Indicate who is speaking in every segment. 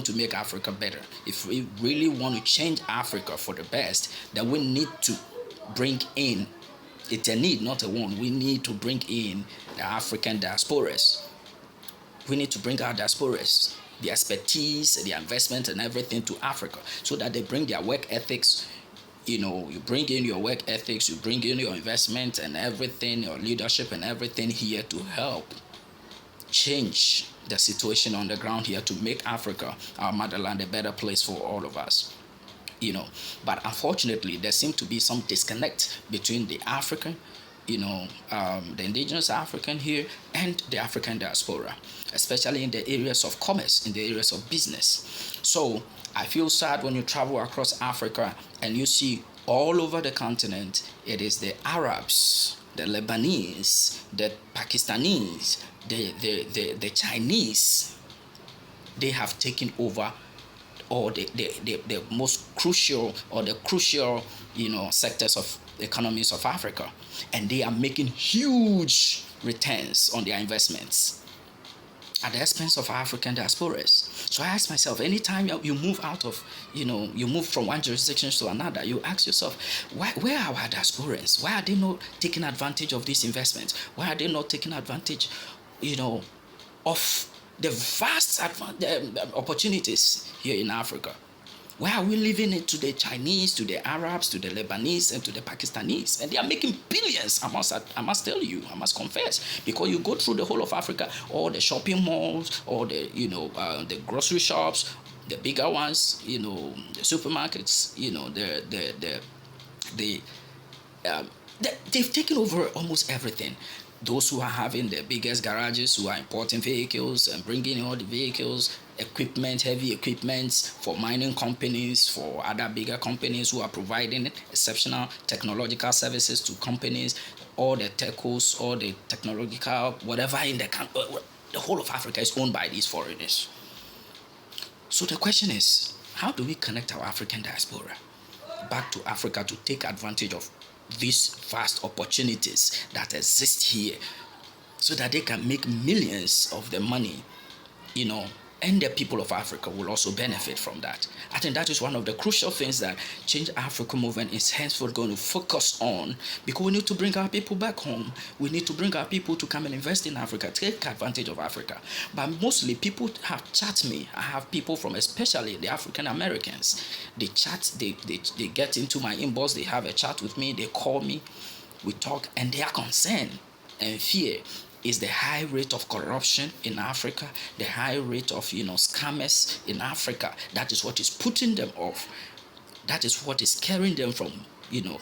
Speaker 1: to make Africa better, if we really want to change Africa for the best, then we need to bring in, it's a need, not a want. We need to bring in the African diasporas. We need to bring our diasporas, the expertise, the investment, and everything to Africa so that they bring their work ethics. You bring in your work ethics, you bring in your investment and everything, your leadership and everything here to help change the situation on the ground here to make Africa, our motherland, a better place for all of us. But unfortunately there seems to be some disconnect between the African, the indigenous African here and the African diaspora, especially in the areas of commerce, in the areas of business. So I feel sad when you travel across Africa and you see all over the continent, it is the Arabs, the Lebanese, the Pakistanis, the Chinese. They have taken over or the most crucial or the crucial sectors of economies of Africa, and they are making huge returns on their investments at the expense of African diasporas. So I ask myself, anytime you move out of, you move from one jurisdiction to another, you ask yourself, where are our diasporans? Why are they not taking advantage of these investments? Why are they not taking advantage, of the vast opportunities here in Africa? Why are we leaving it to the Chinese, to the Arabs, to the Lebanese, and to the Pakistanis? And they are making billions, I must tell you, I must confess. Because you go through the whole of Africa, all the shopping malls, all the, the grocery shops, the bigger ones, the supermarkets, the they've taken over almost everything. Those who are having the biggest garages, who are importing vehicles and bringing in all the vehicles, equipment, heavy equipment for mining companies, for other bigger companies who are providing exceptional technological services to companies, all the techos, all the technological, whatever in the whole of Africa is owned by these foreigners. So the question is, how do we connect our African diaspora back to Africa to take advantage of these vast opportunities that exist here so that they can make millions of the money, and the people of Africa will also benefit from that. I think that is one of the crucial things that Change Africa movement is henceforth going to focus on, because we need to bring our people back home. We need to bring our people to come and invest in Africa, take advantage of Africa. But mostly people have chat me. I have people from, especially the African Americans. They chat, they get into my inbox, they have a chat with me, they call me, we talk, and they are concerned and fear is the high rate of corruption in Africa, the high rate of scammers in Africa. That is what is putting them off. That is what is scaring them from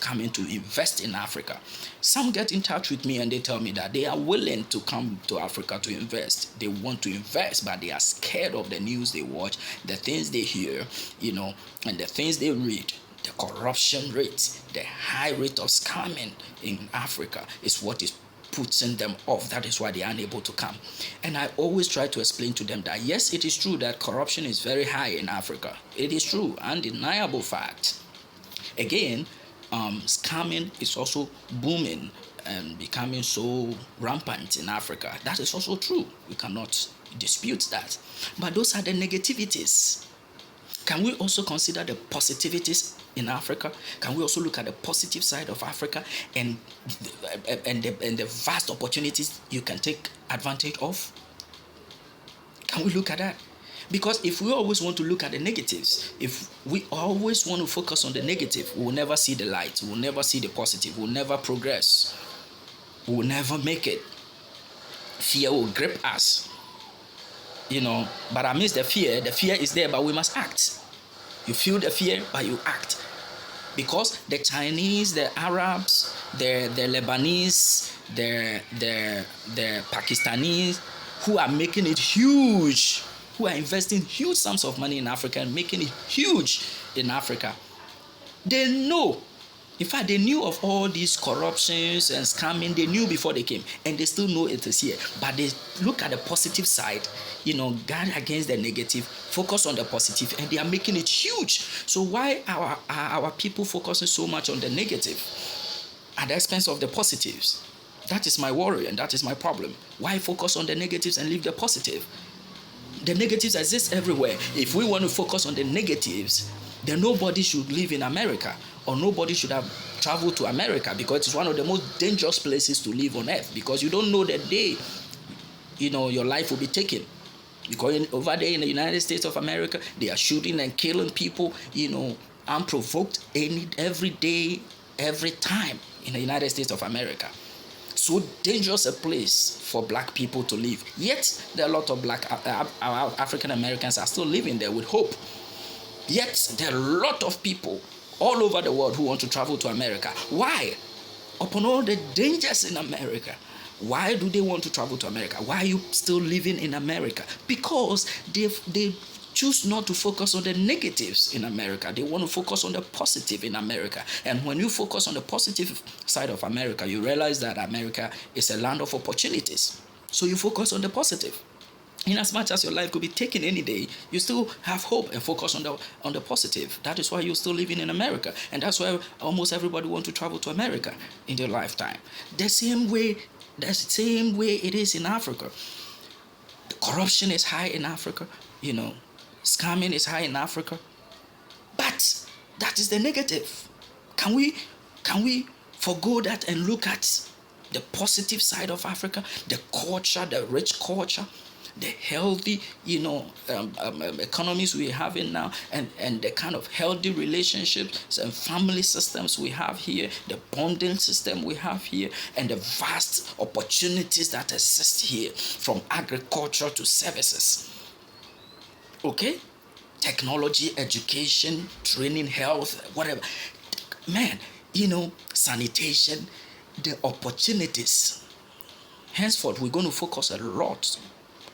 Speaker 1: coming to invest in Africa. Some get in touch with me and they tell me that they are willing to come to Africa to invest. They want to invest, but they are scared of the news they watch, the things they hear, and the things they read. The corruption rate, the high rate of scamming in Africa is what is putting them off. That is why they are unable to come. And I always try to explain to them that yes, it is true that corruption is very high in Africa. It is true, undeniable fact. Again, scamming is also booming and becoming so rampant in Africa. That is also true. We cannot dispute that. But those are the negativities. Can we also consider the positivities in Africa? Can we also look at the positive side of Africa and the vast opportunities you can take advantage of? Can we look at that? Because if we always want to look at the negatives, if we always want to focus on the negative, we will never see the light, we will never see the positive, we will never progress, we will never make it. Fear will grip us. But amidst the fear is there, but we must act. You feel the fear, but you act. Because the Chinese, the Arabs, the Lebanese, the Pakistanis, who are making it huge, who are investing huge sums of money in Africa and making it huge in Africa, they know. In fact, they knew of all these corruptions and scamming. They knew before they came, and they still know it is here. But they look at the positive side, guard against the negative, focus on the positive, and they are making it huge. So why are our people focusing so much on the negative at the expense of the positives? That is my worry, and that is my problem. Why focus on the negatives and leave the positive? The negatives exist everywhere. If we want to focus on the negatives, then nobody should live in America, or nobody should have traveled to America, because it's one of the most dangerous places to live on earth, because you don't know the day your life will be taken. Because over there in the United States of America, they are shooting and killing people, unprovoked, every day, every time in the United States of America. So dangerous a place for black people to live. Yet there are a lot of black African Americans are still living there with hope. Yet there are a lot of people all over the world who want to travel to America. Why? Upon all the dangers in America, why do they want to travel to America? Why are you still living in America? Because they choose not to focus on the negatives in America. They want to focus on the positive in America. And when you focus on the positive side of America, you realize that America is a land of opportunities. So you focus on the positive. In as much as your life could be taken any day, you still have hope and focus on the positive. That is why you're still living in America. And that's why almost everybody wants to travel to America in their lifetime. The same way it is in Africa. The corruption is high in Africa, scamming is high in Africa. But that is the negative. Can we forgo that and look at the positive side of Africa, the culture, the rich culture, the healthy, economies we have in now, and the kind of healthy relationships and family systems we have here, the bonding system we have here, and the vast opportunities that exist here, from agriculture to services. Okay? Technology, education, training, health, whatever. Man, sanitation, the opportunities. Henceforth, we're going to focus a lot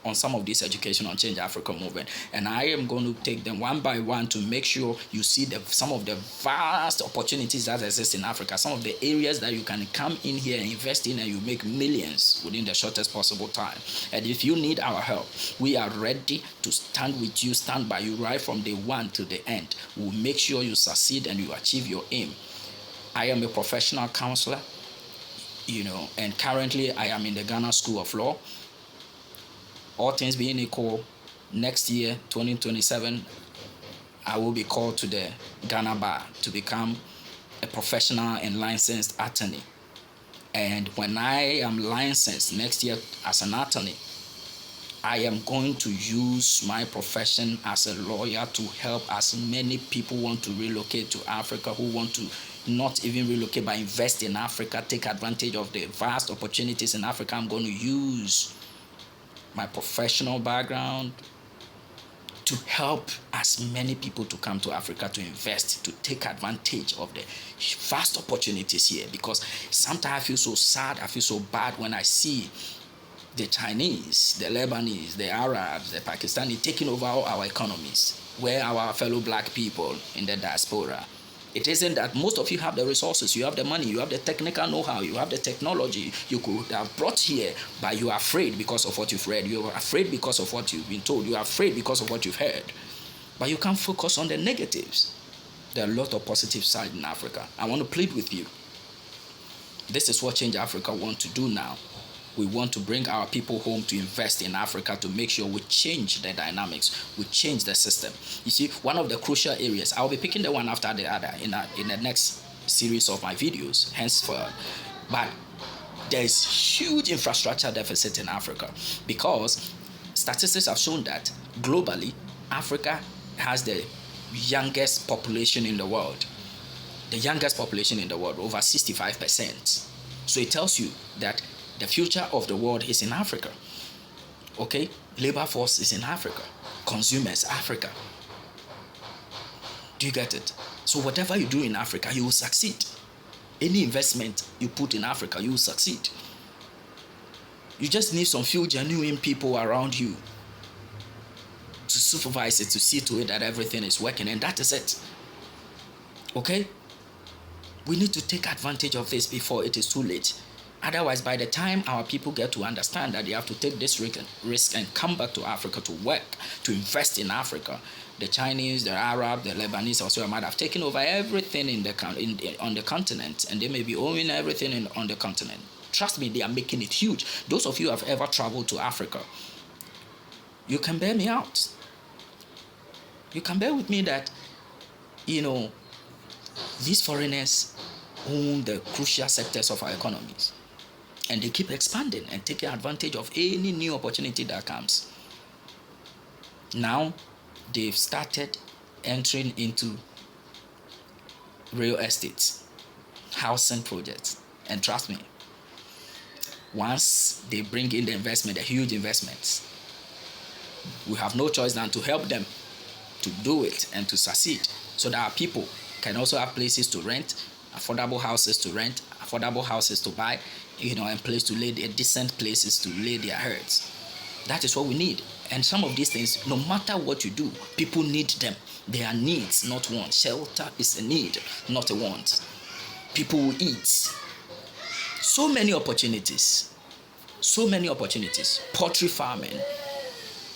Speaker 1: on some of these education on Change Africa movement, and I am going to take them one by one to make sure you see some of the vast opportunities that exist in Africa, some of the areas that you can come in here and invest in, and you make millions within the shortest possible time. And if you need our help, we are ready to stand with you, stand by you right from day one to the end. We'll make sure you succeed and you achieve your aim. I am a professional counselor, and currently I am in the Ghana School of Law. All things being equal, next year, 2027, I will be called to the Ghana Bar to become a professional and licensed attorney. And when I am licensed next year as an attorney, I am going to use my profession as a lawyer to help as many people want to relocate to Africa, who want to not even relocate but invest in Africa, take advantage of the vast opportunities in Africa. I'm going to use my professional background to help as many people to come to Africa to invest, to take advantage of the vast opportunities here. Because sometimes I feel so sad, I feel so bad when I see the Chinese, the Lebanese, the Arabs, the Pakistanis taking over all our economies, where our fellow black people in the diaspora. It isn't that most of you have the resources, you have the money, you have the technical know-how, you have the technology you could have brought here, but you are afraid because of what you've read, you are afraid because of what you've been told, you are afraid because of what you've heard. But you can't focus on the negatives. There are a lot of positive sides in Africa. I want to plead with you. This is what Change Africa wants to do now. We want to bring our people home to invest in Africa, to make sure we change the dynamics, we change the system. You see, one of the crucial areas, I'll be picking the one after the other in the next series of my videos, henceforth. But there is huge infrastructure deficit in Africa, because statistics have shown that globally, Africa has the youngest population in the world. The youngest population in the world, over 65%. So it tells you that the future of the world is in Africa. Okay? Labor force is in Africa. Consumers, Africa. Do you get it? So whatever you do in Africa, you will succeed. Any investment you put in Africa, you will succeed. You just need some few genuine people around you to supervise it, to see to it that everything is working, and that is it. Okay? We need to take advantage of this before it is too late. Otherwise, by the time our people get to understand that they have to take this risk and come back to Africa to work, to invest in Africa, the Chinese, the Arab, the Lebanese also might have taken over everything on the continent, and they may be owning everything on the continent. Trust me, they are making it huge. Those of you who have ever traveled to Africa, You can bear me out. You can bear with me that, you know, these foreigners own the crucial sectors of our economies. And they keep expanding and taking advantage of any new opportunity that comes. Now, they've started entering into real estate, housing projects. And trust me, once they bring in the investment, the huge investments, we have no choice than to help them to do it and to succeed, so that our people can also have places to rent, affordable houses to rent, affordable houses to buy, and place to lay their decent places to lay their herds. That is what we need. And some of these things, no matter what you do, people need them. They are needs, not wants. Shelter is a need, not a want. People will eat. So many opportunities. Poultry farming,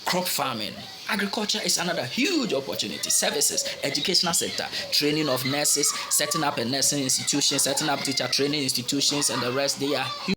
Speaker 1: crop farming, agriculture is another huge opportunity. Services, educational sector, training of nurses, setting up a nursing institution, setting up teacher training institutions, and the rest. They are huge.